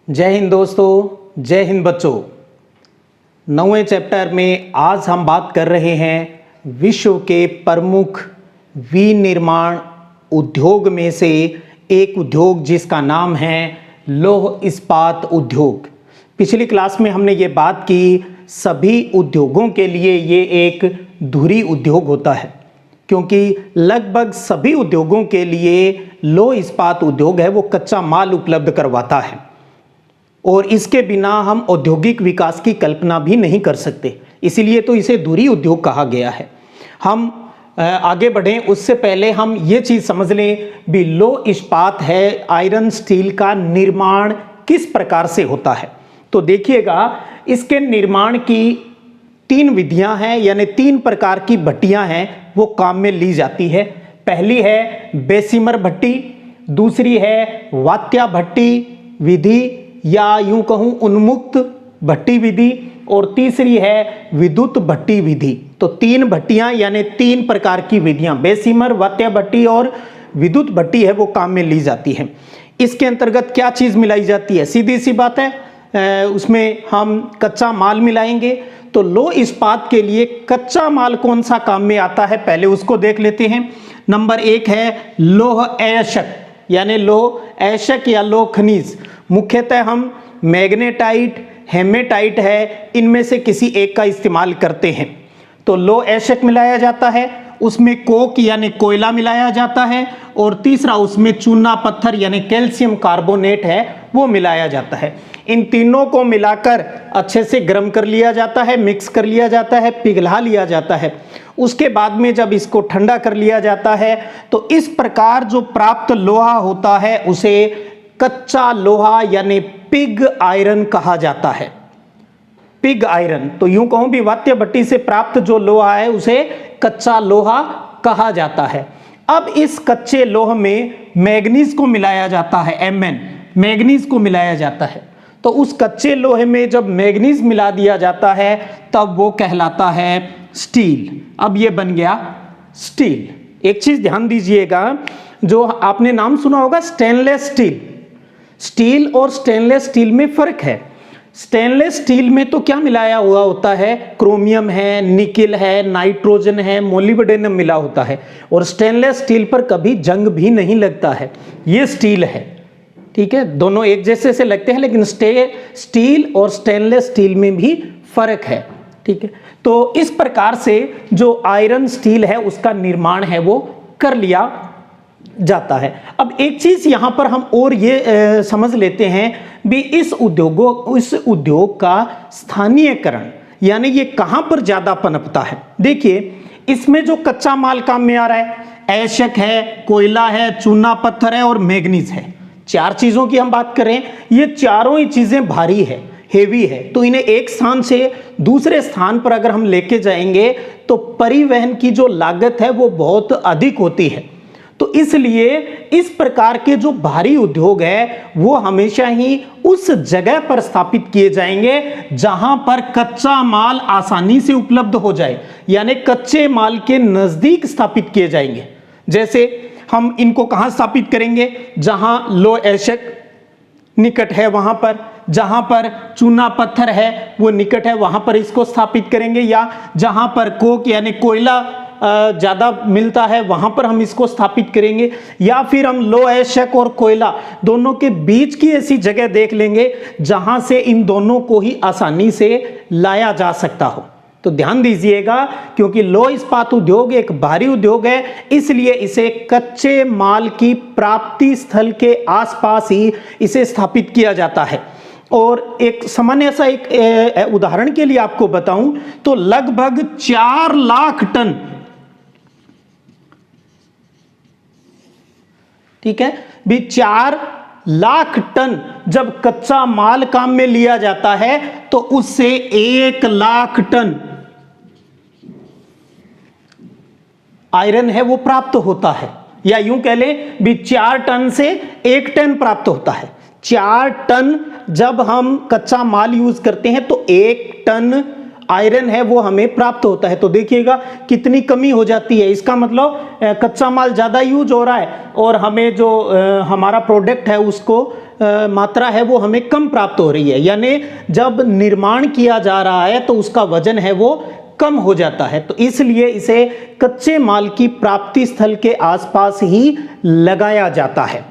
जय हिंद दोस्तों, जय हिंद बच्चों। 9वें चैप्टर में आज हम बात कर रहे हैं विश्व के प्रमुख विनिर्माण उद्योग में से एक उद्योग जिसका नाम है लौह इस्पात उद्योग। पिछली क्लास में हमने ये बात की सभी उद्योगों के लिए ये एक धुरी उद्योग होता है, क्योंकि लगभग सभी उद्योगों के लिए लौह इस्पात उद्योग है वो कच्चा माल उपलब्ध करवाता है और इसके बिना हम औद्योगिक विकास की कल्पना भी नहीं कर सकते, इसीलिए तो इसे धुरी उद्योग कहा गया है। हम आगे बढ़ें उससे पहले हम ये चीज़ समझ लें भी लौह इस्पात है आयरन स्टील का निर्माण किस प्रकार से होता है। तो देखिएगा, इसके निर्माण की 3 विधियां हैं, यानी 3 प्रकार की भट्टियां हैं वो काम में ली जाती है। पहली है बेसिमर भट्टी, दूसरी है वात्या भट्टी विधि या यूं कहूं उन्मुक्त भट्टी विधि, और तीसरी है विद्युत भट्टी विधि। तो 3 भट्टियां यानी 3 प्रकार की विधियां बेसिमर, वात्या भट्टी और विद्युत भट्टी है वो काम में ली जाती है। इसके अंतर्गत क्या चीज़ मिलाई जाती है? सीधी सी बात है, उसमें हम कच्चा माल मिलाएंगे। तो लौह इस्पात के लिए कच्चा माल कौन सा काम में आता है पहले उसको देख लेते हैं। नंबर 1 है लौह अयस्क, यानी लौह अयस्क या लौह खनिज। मुख्यतः हम मैग्नेटाइट, हेमेटाइट है, इनमें से किसी एक का इस्तेमाल करते हैं। तो लौह अयस्क मिलाया जाता है, उसमें कोक यानी कोयला मिलाया जाता है, और तीसरा उसमें चूना पत्थर यानी कैल्शियम कार्बोनेट है वो मिलाया जाता है। इन तीनों को मिलाकर अच्छे से गर्म कर लिया जाता है, मिक्स कर लिया जाता है, पिघला लिया जाता है। उसके बाद में जब इसको ठंडा कर लिया जाता है तो इस प्रकार जो प्राप्त लोहा होता है उसे कच्चा लोहा यानी पिग आयरन कहा जाता है। पिग आयरन, तो यूं कहूं भी वात्या भट्टी से प्राप्त जो लोहा है उसे कच्चा लोहा कहा जाता है। अब इस कच्चे लोह में मैग्नीज को मिलाया जाता है, Mn, मैग्नीज को मिलाया जाता है। तो उस कच्चे लोहे में जब मैग्नीज मिला दिया जाता है तब वो कहलाता है स्टील। अब ये बन गया स्टील। एक चीज ध्यान दीजिएगा, जो आपने नाम सुना होगा स्टेनलेस स्टील। स्टील और स्टेनलेस स्टील में फर्क है। स्टेनलेस स्टील में तो क्या मिलाया हुआ होता है? क्रोमियम है, निकेल है, नाइट्रोजन है, मोलिब्डेनम मिला होता है, और स्टेनलेस स्टील पर कभी जंग भी नहीं लगता है। ये स्टील है, ठीक है, दोनों एक जैसे से लगते हैं, लेकिन स्टील और स्टेनलेस स्टील में भी फर्क है, ठीक है। तो इस प्रकार से जो आयरन स्टील है उसका निर्माण है वो कर लिया जाता है। अब एक चीज यहां पर हम और ये समझ लेते हैं भी इस उद्योग का स्थानीयकरण यानी ये कहां पर ज्यादा पनपता है। देखिए, इसमें जो कच्चा माल काम में आ रहा है, अयस्क है, कोयला है, चूना पत्थर है और मैग्नीज है। 4 चीजों की हम बात करें, ये चारों ही चीजें भारी है, हेवी है। तो इन्हें एक स्थान से दूसरे स्थान पर अगर हम लेके जाएंगे तो परिवहन की जो लागत है वो बहुत अधिक होती है। तो इसलिए इस प्रकार के जो भारी उद्योग है वो हमेशा ही उस जगह पर स्थापित किए जाएंगे जहां पर कच्चा माल आसानी से उपलब्ध हो जाए, यानी कच्चे माल के नजदीक स्थापित किए जाएंगे। जैसे हम इनको कहां स्थापित करेंगे? जहां लौह अयस्क निकट है वहां पर, जहां पर चूना पत्थर है वो निकट है वहां पर इसको स्थापित करेंगे, या जहां पर कोक यानी कोयला ज्यादा मिलता है वहां पर हम इसको स्थापित करेंगे, या फिर हम लौह अयस्क और कोयला दोनों के बीच की ऐसी जगह देख लेंगे जहां से इन दोनों को ही आसानी से लाया जा सकता हो। तो ध्यान दीजिएगा, क्योंकि लौह इस्पात उद्योग एक भारी उद्योग है, इसलिए इसे कच्चे माल की प्राप्ति स्थल के आसपास ही इसे स्थापित किया जाता है। और एक सामान्य सा एक उदाहरण के लिए आपको बताऊं तो लगभग 4 लाख टन, ठीक है भी, 4 लाख टन जब कच्चा माल काम में लिया जाता है तो उससे 1 लाख टन आयरन है वो प्राप्त होता है, या यूं कह ले भी 4 टन से 1 टन प्राप्त होता है। 4 टन जब हम कच्चा माल यूज करते हैं तो 1 टन आयरन है वो हमें प्राप्त होता है। तो देखिएगा कितनी कमी हो जाती है। इसका मतलब कच्चा माल ज़्यादा यूज हो रहा है और हमें जो हमारा प्रोडक्ट है उसको मात्रा है वो हमें कम प्राप्त हो रही है, यानी जब निर्माण किया जा रहा है तो उसका वजन है वो कम हो जाता है। तो इसलिए इसे कच्चे माल की प्राप्ति स्थल के आसपास ही लगाया जाता है।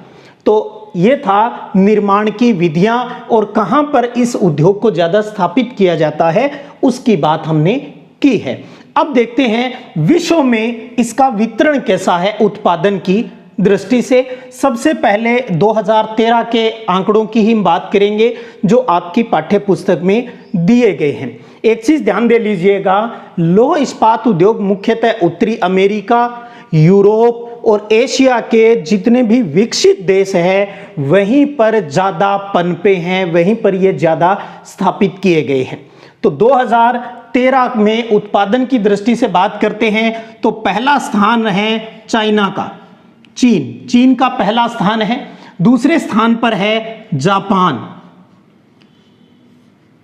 तो ये था निर्माण की विधियां और कहां पर इस उद्योग को ज्यादा स्थापित किया जाता है उसकी बात हमने की है। अब देखते हैं विश्व में इसका वितरण कैसा है उत्पादन की दृष्टि से। सबसे पहले 2013 के आंकड़ों की ही बात करेंगे जो आपकी पाठ्य पुस्तक में दिए गए हैं। एक चीज ध्यान दे लीजिएगा, लौह इस्पात उद्योग मुख्यतः उत्तरी अमेरिका, यूरोप और एशिया के जितने भी विकसित देश हैं वहीं पर ज्यादा पनपे हैं, वहीं पर ये ज्यादा स्थापित किए गए हैं। तो 2013 में उत्पादन की दृष्टि से बात करते हैं तो पहला स्थान है चाइना का, चीन का पहला स्थान है। दूसरे स्थान पर है जापान,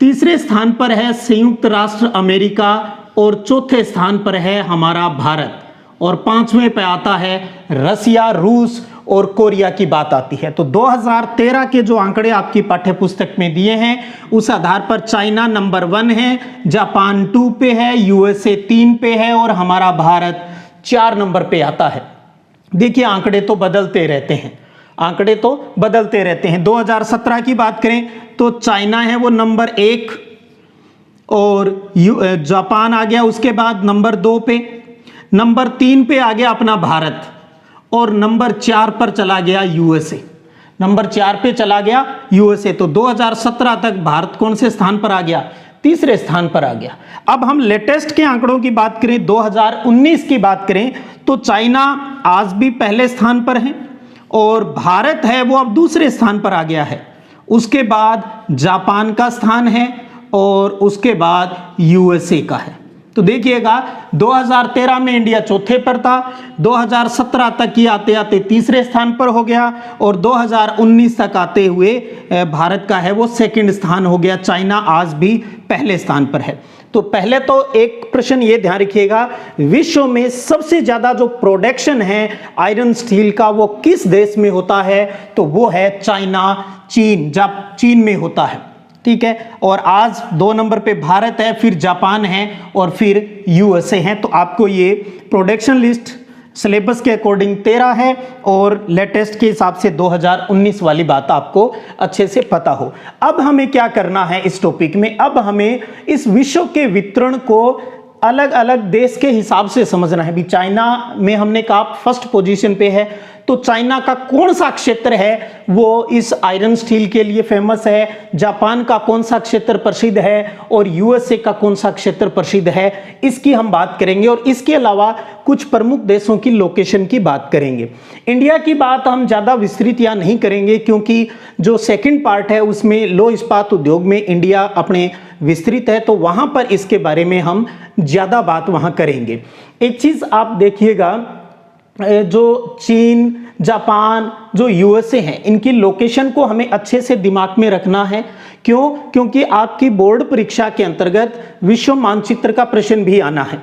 तीसरे स्थान पर है संयुक्त राष्ट्र अमेरिका और चौथे स्थान पर है हमारा भारत और पांचवें पे आता है रसिया, रूस और कोरिया की बात आती है। तो 2013 के जो आंकड़े आपकी पाठ्य पुस्तक में दिए हैं उस आधार पर चाइना नंबर 1 है, जापान 2 पे है, यूएसए 3 पे है और हमारा भारत 4 नंबर पे आता है। देखिए आंकड़े तो बदलते रहते हैं, आंकड़े तो बदलते रहते हैं। 2017 की बात करें तो चाइना है वो नंबर 1 और जापान आ गया उसके बाद नंबर 2 पे, नंबर 3 पे आ गया अपना भारत और नंबर 4 पर चला गया यूएसए, नंबर 4 पे चला गया यूएसए। तो 2017 तक भारत कौन से स्थान पर आ गया? तीसरे स्थान पर आ गया। अब हम लेटेस्ट के आंकड़ों की बात करें, 2019 की बात करें तो चाइना आज भी पहले स्थान पर है और भारत है वो अब दूसरे स्थान पर आ गया है। उसके बाद जापान का स्थान है और उसके बाद यूएसए का है। तो देखिएगा 2013 में इंडिया चौथे पर था, 2017 तक ही आते आते तीसरे स्थान पर हो गया और 2019 तक आते हुए भारत का है वो सेकंड स्थान हो गया। चाइना आज भी पहले स्थान पर है। तो पहले तो एक प्रश्न ये ध्यान रखिएगा, विश्व में सबसे ज्यादा जो प्रोडक्शन है आयरन स्टील का वो किस देश में होता है? तो वो है चाइना, चीन में होता है। ठीक है, और आज 2 नंबर पे भारत है, फिर जापान है और फिर यूएसए है। तो आपको ये प्रोडक्शन लिस्ट सिलेबस के अकॉर्डिंग 13 है और लेटेस्ट के हिसाब से 2019 वाली बात आपको अच्छे से पता हो। अब हमें क्या करना है इस टॉपिक में? अब हमें इस विश्व के वितरण को अलग अलग देश के हिसाब से समझना है। भी चाइना में हमने कहा फर्स्ट पोजीशन पे है, तो चाइना का कौन सा क्षेत्र है वो इस आयरन स्टील के लिए फेमस है, जापान का कौन सा क्षेत्र प्रसिद्ध है और यूएसए का कौन सा क्षेत्र प्रसिद्ध है, इसकी हम बात करेंगे। और इसके अलावा कुछ प्रमुख देशों की लोकेशन की बात करेंगे। इंडिया की बात हम ज़्यादा विस्तृत या नहीं करेंगे क्योंकि जो सेकंड पार्ट है उसमें लौह इस्पात उद्योग में इंडिया अपने विस्तृत है, तो वहाँ पर इसके बारे में हम ज़्यादा बात वहाँ करेंगे। एक चीज़ आप देखिएगा, जो चीन, जापान, जो यूएसए हैं, इनकी लोकेशन को हमें अच्छे से दिमाग में रखना है। क्यों? क्योंकि आपकी बोर्ड परीक्षा के अंतर्गत विश्व मानचित्र का प्रश्न भी आना है,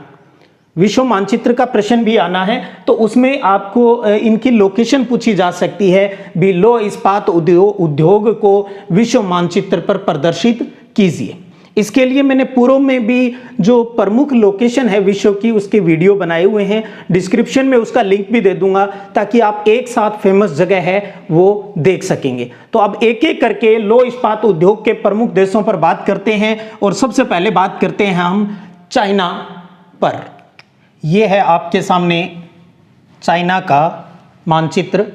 विश्व मानचित्र का प्रश्न भी आना है। तो उसमें आपको इनकी लोकेशन पूछी जा सकती है, भी लौह इस्पात उद्योग को विश्व मानचित्र पर प्रदर्शित कीजिए। इसके लिए मैंने पूर्व में भी जो प्रमुख लोकेशन है विश्व की उसके वीडियो बनाए हुए हैं, डिस्क्रिप्शन में उसका लिंक भी दे दूंगा ताकि आप एक साथ फेमस जगह है वो देख सकेंगे। तो अब एक एक करके लौह इस्पात उद्योग के प्रमुख देशों पर बात करते हैं और सबसे पहले बात करते हैं हम चाइना पर। यह है आपके सामने चाइना का मानचित्र।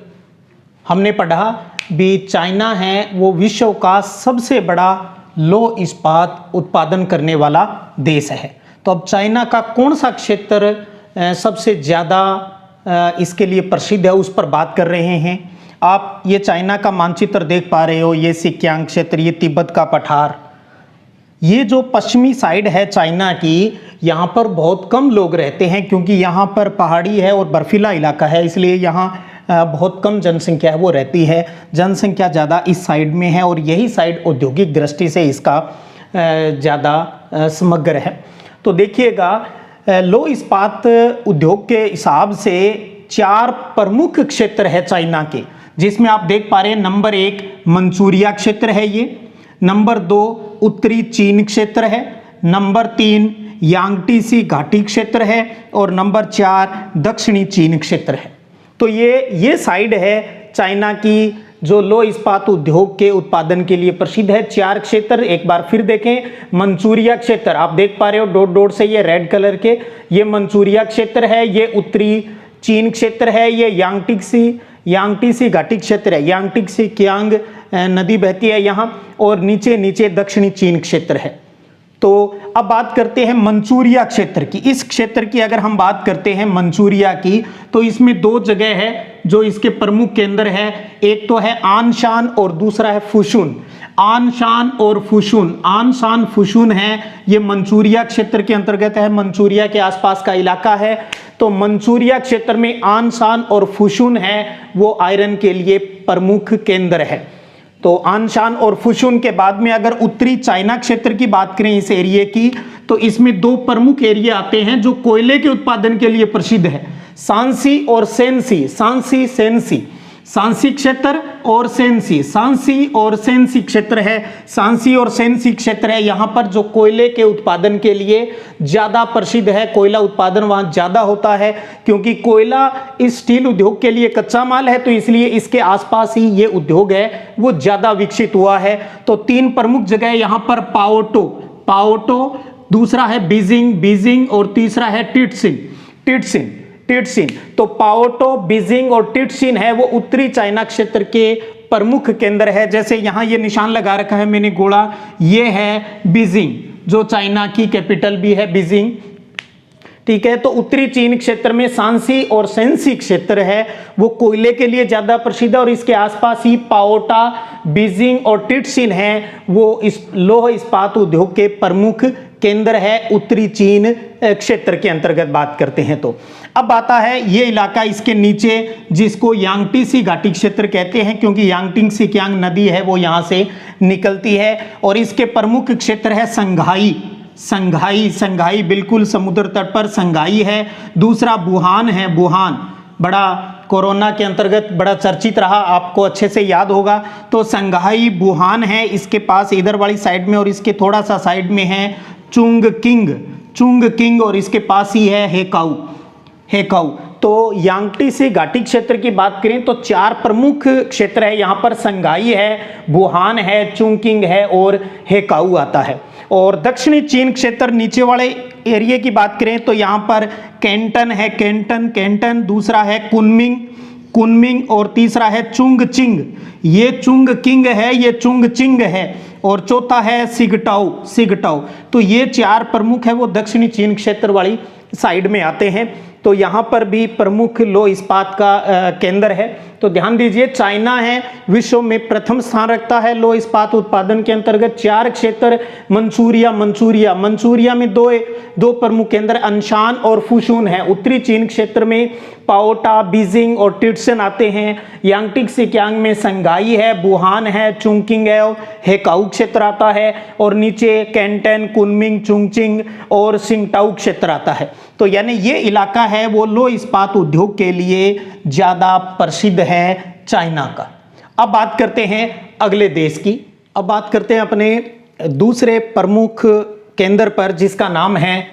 हमने पढ़ा भी चाइना है वो विश्व का सबसे बड़ा लौह इस्पात उत्पादन करने वाला देश है। तो अब चाइना का कौन सा क्षेत्र सबसे ज़्यादा इसके लिए प्रसिद्ध है उस पर बात कर रहे हैं। आप ये चाइना का मानचित्र देख पा रहे हो, ये सिक्यांग क्षेत्र, ये तिब्बत का पठार, ये जो पश्चिमी साइड है चाइना की, यहाँ पर बहुत कम लोग रहते हैं क्योंकि यहाँ पर पहाड़ी है और बर्फीला इलाका है, इसलिए यहाँ बहुत कम जनसंख्या है वो रहती है। जनसंख्या ज़्यादा इस साइड में है और यही साइड औद्योगिक दृष्टि से इसका ज़्यादा समग्र है। तो देखिएगा लौह इस्पात उद्योग के हिसाब से 4 प्रमुख क्षेत्र है चाइना के जिसमें आप देख पा रहे हैं नंबर 1 मंचूरिया क्षेत्र है ये, नंबर 2 उत्तरी चीन क्षेत्र है, नंबर 3 यांगटीसी घाटी क्षेत्र है और नंबर 4 दक्षिणी चीन क्षेत्र है। तो ये साइड है चाइना की जो लौह इस्पात उद्योग के उत्पादन के लिए प्रसिद्ध है। 4 क्षेत्र एक बार फिर देखें, मंचूरिया क्षेत्र आप देख पा रहे हो डॉट डॉट से, ये रेड कलर के, ये मंचूरिया क्षेत्र है, ये उत्तरी चीन क्षेत्र है, ये यांगटीसी घाटी क्षेत्र है, यांगटीसी कियांग नदी बहती है यहाँ, और नीचे नीचे दक्षिणी चीन क्षेत्र है। तो अब बात करते हैं मंचूरिया क्षेत्र की। इस क्षेत्र की अगर हम बात करते हैं मंचूरिया की, तो इसमें 2 जगह है जो इसके प्रमुख केंद्र है, एक तो है आनशान और दूसरा है फुशुन। आनशान और फुशुन, आनशान फुशुन है ये मंचूरिया क्षेत्र के अंतर्गत है, मंचूरिया के आसपास का इलाका है। तो मंचूरिया क्षेत्र में आनशान और फुशुन है वो आयरन के लिए प्रमुख केंद्र है। तो आनशान और फुशुन के बाद में अगर उत्तरी चाइना क्षेत्र की बात करें इस एरिया की, तो इसमें 2 प्रमुख एरिया आते हैं जो कोयले के उत्पादन के लिए प्रसिद्ध है, सांसी और सेंसी। सांसी सेंसी, सांसी क्षेत्र और सेंसी, सांसी और सेंसी क्षेत्र है। सांसी और सेंसी क्षेत्र है यहाँ पर जो कोयले के उत्पादन के लिए ज़्यादा प्रसिद्ध है। कोयला उत्पादन वहाँ ज़्यादा होता है क्योंकि कोयला इस स्टील उद्योग के लिए कच्चा माल है, तो इसलिए इसके आसपास ही ये उद्योग है वो ज़्यादा विकसित हुआ है। तो 3 प्रमुख जगह यहाँ पर पाओटो, पाओटो, दूसरा है बीजिंग और तीसरा है टिटसिन। तो पाओटो, बीजिंग और टिटसिन है वो उत्तरी चाइना क्षेत्र के प्रमुख केंद्र है। जैसे यहाँ ये निशान लगा रखा है मैंने गोला, ये है बीजिंग जो चाइना की कैपिटल भी है बीजिंग, ठीक है। तो उत्तरी चीन क्षेत्र में सांसी और सेंसी क्षेत्र है वो कोयले के लिए ज्यादा प्रसिद्ध है और इसके आसपास ही पाओटा, बीजिंग और टिटसिन है वो इस लौह इस्पात उद्योग के प्रमुख केंद्र है उत्तरी चीन क्षेत्र के अंतर्गत बात करते हैं। तो अब आता है ये इलाका इसके नीचे जिसको यांगटीसी घाटी क्षेत्र कहते हैं क्योंकि यांगटीसी कियांग नदी है वो यहाँ से निकलती है, और इसके प्रमुख क्षेत्र है संघाई बिल्कुल समुद्र तट पर संघाई है। दूसरा वुहान है, वुहान बड़ा कोरोना के अंतर्गत बड़ा चर्चित रहा, आपको अच्छे से याद होगा। तो संघाई वुहान है इसके पास इधर वाली साइड में, और इसके थोड़ा सा साइड में है चुंगकिंग और इसके पास ही है हेकाऊ। तो यांगटीसी घाटी क्षेत्र की बात करें तो 4 प्रमुख क्षेत्र है यहाँ पर, संघाई है, वुहान है, चुंगकिंग है और हेकाऊ आता है। और दक्षिणी चीन क्षेत्र नीचे वाले एरिया की बात करें तो यहाँ पर कैंटन है, कैंटन, दूसरा है कुनमिंग और तीसरा है चुंगचिंग, ये चुंगचिंग है, और चौथा है सिगटाओ। तो ये 4 प्रमुख है वो दक्षिणी चीन क्षेत्र वाली साइड में आते हैं। तो यहाँ पर भी प्रमुख लौह इस्पात का केंद्र है। तो ध्यान दीजिए चाइना है विश्व में प्रथम स्थान रखता है लौह इस्पात उत्पादन के अंतर्गत। 4 क्षेत्र मंचूरिया में दो प्रमुख केंद्र अनशान और फुशुन है। उत्तरी चीन क्षेत्र में पाओटा, बीजिंग और टिटसिन आते हैं। यांगटीसी कियांग में संघाई है, वुहान है, चुंगकिंग है और हेकाऊ क्षेत्र आता है, और नीचे कैंटन, कुनमिंग, चुंगचिंग और सिंगटाऊ क्षेत्र आता है। तो यानी ये इलाका है वो लौह इस्पात उद्योग के लिए ज्यादा प्रसिद्ध है चाइना का। अब बात करते हैं अगले देश की। अब बात करते हैं अपने दूसरे प्रमुख केंद्र पर जिसका नाम है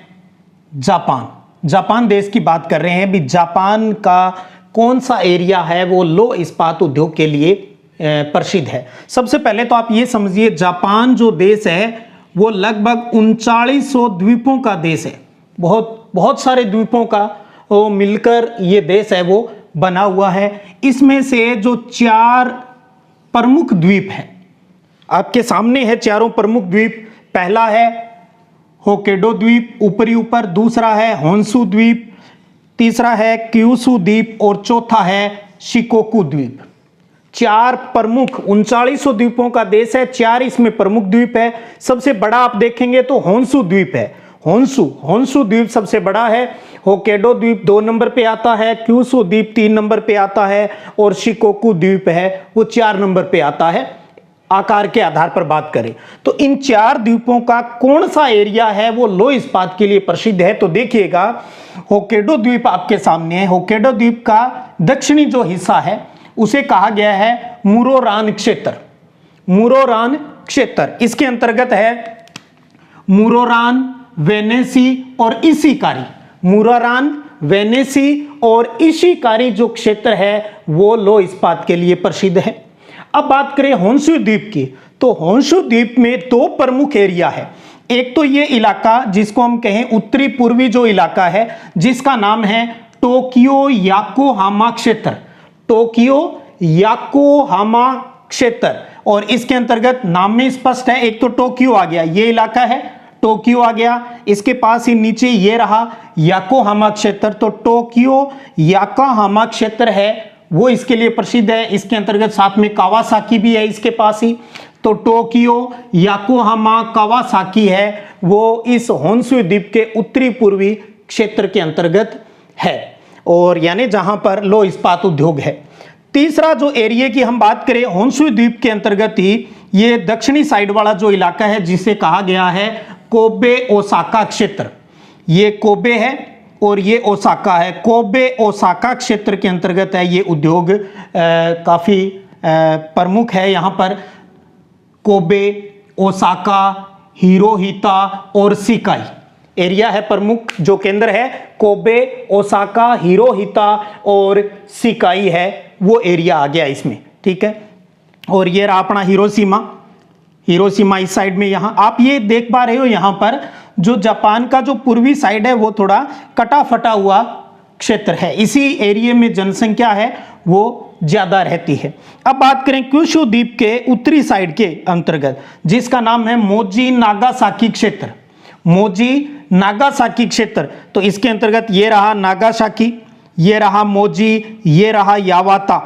जापान देश की बात कर रहे हैं। भी जापान का कौन सा एरिया है वो लौह इस्पात उद्योग के लिए प्रसिद्ध है। सबसे पहले तो आप ये समझिए जापान जो देश है वो लगभग 3900 द्वीपों का देश है। बहुत सारे द्वीपों का वो मिलकर ये देश है वो बना हुआ है। इसमें से जो 4 प्रमुख द्वीप हैं आपके सामने है, चारों प्रमुख द्वीप। पहला है होक्काइडो द्वीप ऊपर, दूसरा है होन्शु द्वीप, तीसरा है क्यूशु द्वीप और चौथा है शिकोकू द्वीप। 4 प्रमुख 3900 द्वीपों का देश है। 4 इसमें प्रमुख द्वीप है। सबसे बड़ा आप देखेंगे तो होन्शु द्वीप है। होन्शु द्वीप सबसे बड़ा है। होक्काइडो द्वीप 2 नंबर पे आता है, क्यूशु द्वीप 3 नंबर पे आता है और शिकोकू द्वीप है वो 4 नंबर पे आता है। आकार के आधार पर बात करें तो इन 4 द्वीपों का कौन सा एरिया है वो लौह इस्पात के लिए प्रसिद्ध है। तो देखिएगा होक्काइडो द्वीप आपके सामने है। होक्काइडो द्वीप का दक्षिणी जो हिस्सा है उसे कहा गया है मुरोरान क्षेत्र। मुरोरान क्षेत्र इसके अंतर्गत है मुरोरान, वेनेसी और इशिकारी। मुरोरान, वेनेसी और इशिकारी जो क्षेत्र है वो लौह इस्पात के लिए प्रसिद्ध है। अब बात करें होन्शु द्वीप की, तो होन्शु द्वीप में दो प्रमुख एरिया है। एक तो ये इलाका जिसको हम कहें उत्तरी पूर्वी जो इलाका है, जिसका नाम है टोक्यो याकोहामा क्षेत्र। टोक्यो याकोहामा क्षेत्र, और इसके अंतर्गत नाम में स्पष्ट है, एक तो टोक्यो आ गया, ये इलाका है, टोक्यो आ गया, इसके पास ही नीचे ये रहा याकोहामा क्षेत्र। तो टोक्यो याकोहामा क्षेत्र है वो इसके लिए प्रसिद्ध है। इसके अंतर्गत साथ में कावासाकी भी है इसके पास ही। तो टोक्यो याकोहामा कावासाकी है वो इस होन्शु द्वीप के उत्तरी पूर्वी क्षेत्र के अंतर्गत है, और यानी जहां पर लौह इस्पात उद्योग है। तीसरा जो एरिया की हम बात करें होन्शु द्वीप के अंतर्गत ही ये दक्षिणी साइड वाला जो इलाका है जिसे कहा गया है कोबे ओसाका क्षेत्र। ये कोबे है और ये ओसाका है। कोबे ओसाका क्षेत्र के अंतर्गत है ये उद्योग, काफी प्रमुख है। यहाँ पर कोबे, ओसाका, हिरोहिता और शिकाई एरिया है प्रमुख। जो केंद्र है कोबे, ओसाका, हिरोहिता और शिकाई है वो एरिया आ गया इसमें, ठीक है। और ये रहा अपना हिरोशिमा। हिरोशिमा इस साइड में, यहाँ आप ये देख पा रहे हो, यहाँ पर जो जापान का जो पूर्वी साइड है वो थोड़ा कटा फटा हुआ क्षेत्र है। इसी एरिया में जनसंख्या है वो ज्यादा रहती है। अब बात करें क्यूशु द्वीप के उत्तरी साइड के अंतर्गत जिसका नाम है मोजी नागासाकी क्षेत्र। मोजी नागासाकी क्षेत्र, तो इसके अंतर्गत ये रहा नागासाकी, ये रहा मोजी, ये रहा यावाता।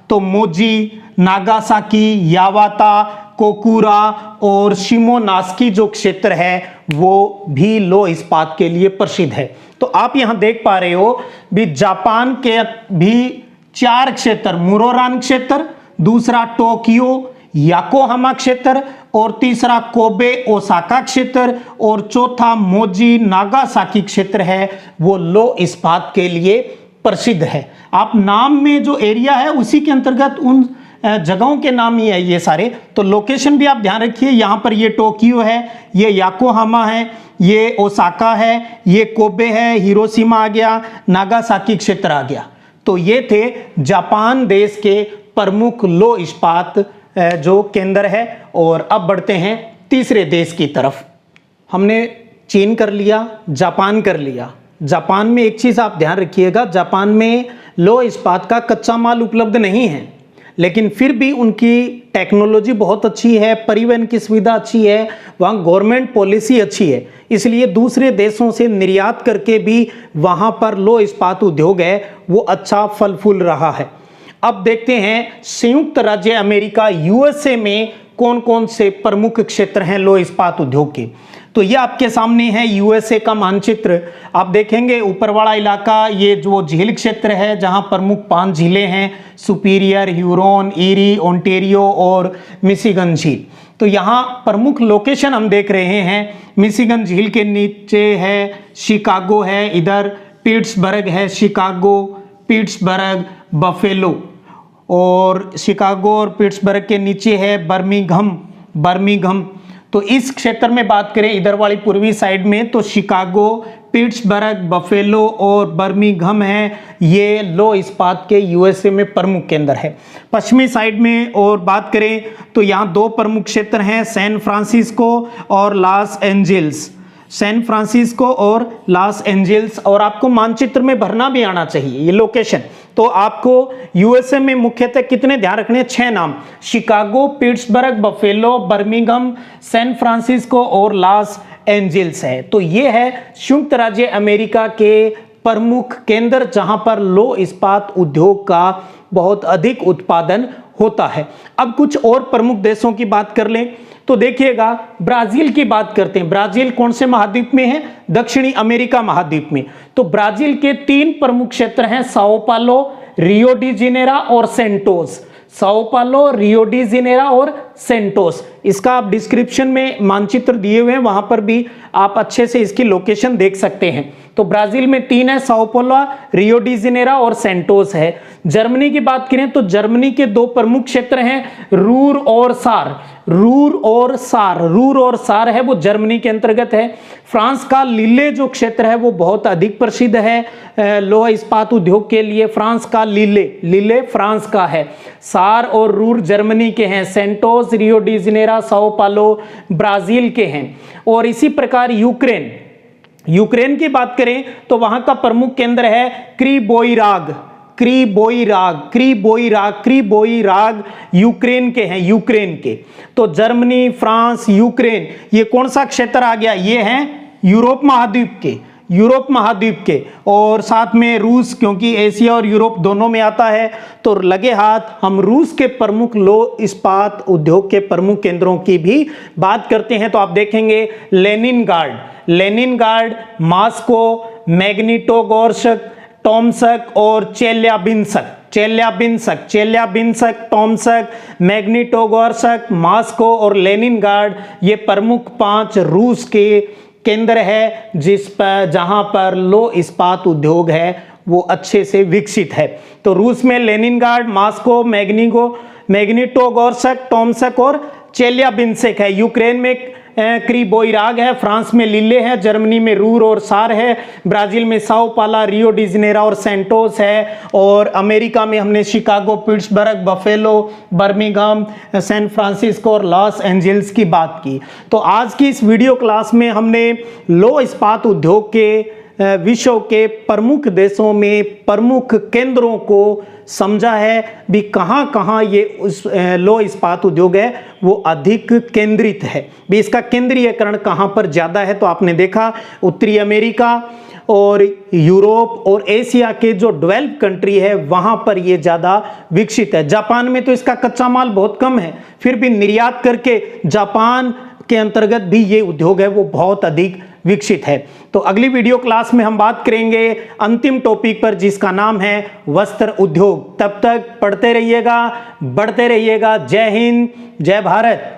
तो मोजी, नागासाकी, यावाता, कोकुरा और शिमोनास्की जो क्षेत्र है वो भी लौह इस्पात के लिए प्रसिद्ध है। तो आप यहां देख पा रहे हो भी जापान के भी 4 क्षेत्र, मुरोरान क्षेत्र, दूसरा टोक्यो याकोहामा क्षेत्र, और तीसरा कोबे ओसाका क्षेत्र, और चौथा मोजी नागासाकी क्षेत्र है वो लौह इस्पात के लिए प्रसिद्ध है। आप नाम में जो एरिया है उसी के अंतर्गत उन जगहों के नाम ही है ये सारे। तो लोकेशन भी आप ध्यान रखिए, यहाँ पर ये टोक्यो है, ये याकोहामा है, ये ओसाका है, ये कोबे है, हिरोशिमा आ गया, नागासाकी क्षेत्र आ गया। तो ये थे जापान देश के प्रमुख लौह इस्पात जो केंद्र है। और अब बढ़ते हैं तीसरे देश की तरफ। हमने चीन कर लिया, जापान कर लिया। जापान में एक चीज़ आप ध्यान रखिएगा, जापान में लौह इस्पात का कच्चा माल उपलब्ध नहीं है, लेकिन फिर भी उनकी टेक्नोलॉजी बहुत अच्छी है, परिवहन की सुविधा अच्छी है, वहाँ गवर्नमेंट पॉलिसी अच्छी है, इसलिए दूसरे देशों से निर्यात करके भी वहाँ पर लौह इस्पात उद्योग है वो अच्छा फल फूल रहा है। अब देखते हैं संयुक्त राज्य अमेरिका यूएसए में कौन कौन से प्रमुख क्षेत्र हैं लौह इस्पात उद्योग के। तो ये आपके सामने है यूएसए का मानचित्र। आप देखेंगे ऊपर वाला इलाका ये जो झील क्षेत्र है जहां प्रमुख 5 झीलें हैं, सुपीरियर, ह्यूरोन, ईरी, ओंटेरियो और मिशिगन झील। तो यहाँ प्रमुख लोकेशन हम देख रहे हैं, मिशिगन झील के नीचे है शिकागो है, इधर पिट्सबर्ग है, शिकागो, पिट्सबर्ग, बफेलो, और शिकागो और पिट्सबर्ग के नीचे है बर्मिंघम। तो इस क्षेत्र में बात करें इधर वाली पूर्वी साइड में तो शिकागो, पिट्सबर्ग, बफेलो और बर्मिंघम है, ये लौह इस्पात के यूएसए में प्रमुख केंद्र है। पश्चिमी साइड में और बात करें तो यहाँ 2 प्रमुख क्षेत्र हैं, सैन फ्रांसिस्को और लॉस एंजल्स। सैन फ्रांसिस्को और लॉस एंजल्स, और आपको मानचित्र में भरना भी आना चाहिए ये लोकेशन। तो आपको यूएसए में मुख्यतः कितने ध्यान रखने हैं? 6 नाम, Chicago, Pittsburgh, Buffalo, Birmingham, San Francisco और लॉस एंजल्स है। तो ये है संयुक्त राज्य अमेरिका के प्रमुख केंद्र जहां पर लौह इस्पात उद्योग का बहुत अधिक उत्पादन होता है। अब कुछ और प्रमुख देशों की बात कर लें तो देखिएगा ब्राजील की बात करते हैं। ब्राजील कौन से महाद्वीप में है? दक्षिणी अमेरिका महाद्वीप में। तो ब्राजील के 3 प्रमुख क्षेत्र हैं, साओ पालो, रियो डी जेनेरो और सेंटोस। साओ पालो, रियो डी जेनेरो और सेंटोस। इसका आप डिस्क्रिप्शन में मानचित्र दिए हुए हैं, वहां पर भी आप अच्छे से इसकी लोकेशन देख सकते हैं। तो ब्राजील में 3 है, sao paulo, Rio de Janeiro और सेंटोस है। जर्मनी की बात करें तो जर्मनी के 2 प्रमुख क्षेत्र हैं, रूर और सार। रूर और सार है वो जर्मनी के अंतर्गत है। फ्रांस का लीले जो क्षेत्र है वो बहुत अधिक प्रसिद्ध है लोहा इस्पात उद्योग के लिए। फ्रांस का लीले फ्रांस का है। सार और रूर जर्मनी के हैं। Santos, Rio de Janeiro, sao paulo Brazil के हैं। और इसी प्रकार यूक्रेन की बात करें तो वहां का प्रमुख केंद्र है क्रीबोईराग यूक्रेन के हैं, यूक्रेन के। तो जर्मनी, फ्रांस, यूक्रेन, ये कौन सा क्षेत्र आ गया? ये हैं यूरोप महाद्वीप के। और साथ में रूस, क्योंकि एशिया और यूरोप दोनों में आता है, तो लगे हाथ हम रूस के प्रमुख लौह इस्पात उद्योग के प्रमुख केंद्रों की भी बात करते हैं। तो आप देखेंगे लेनिनग्राड, मॉस्को, मैग्निटोगोर्स्क, टोम्स्क और चेल्याबिंस्क, टोम्स्क, मैग्निटोगोर्स्क, मॉस्को और लेनिनग्राड, ये प्रमुख 5 रूस के केंद्र है जहां पर लौह इस्पात उद्योग है वो अच्छे से विकसित है। तो रूस में लेनिनग्राड, मॉस्को, मैग्निटोगोर्स्क, टोम्स्क और चेल्याबिंस्क है। यूक्रेन में क्रीबोईराग है। फ्रांस में लीले है। जर्मनी में रूर और सार है। ब्राजील में sao paulo, Rio de Janeiro और सेंटोस है। और अमेरिका में हमने Chicago, Pittsburgh, Buffalo, Birmingham, San Francisco और लॉस एंजल्स की बात की। तो आज की इस वीडियो क्लास में हमने लौह इस्पात उद्योग के विश्व के प्रमुख देशों में प्रमुख केंद्रों को समझा है भी कहाँ ये उस लौह इस्पात उद्योग है वो अधिक केंद्रित है भी, इसका केंद्रीयकरण कहाँ पर ज़्यादा है। तो आपने देखा उत्तरी अमेरिका और यूरोप और एशिया के जो डेवलप कंट्री है वहाँ पर ये ज़्यादा विकसित है। जापान में तो इसका कच्चा माल बहुत कम है, फिर भी निर्यात करके जापान के अंतर्गत भी ये उद्योग है वो बहुत अधिक विकसित है। तो अगली वीडियो क्लास में हम बात करेंगे अंतिम टॉपिक पर जिसका नाम है वस्त्र उद्योग। तब तक पढ़ते रहिएगा, बढ़ते रहिएगा। जय हिंद, जय भारत।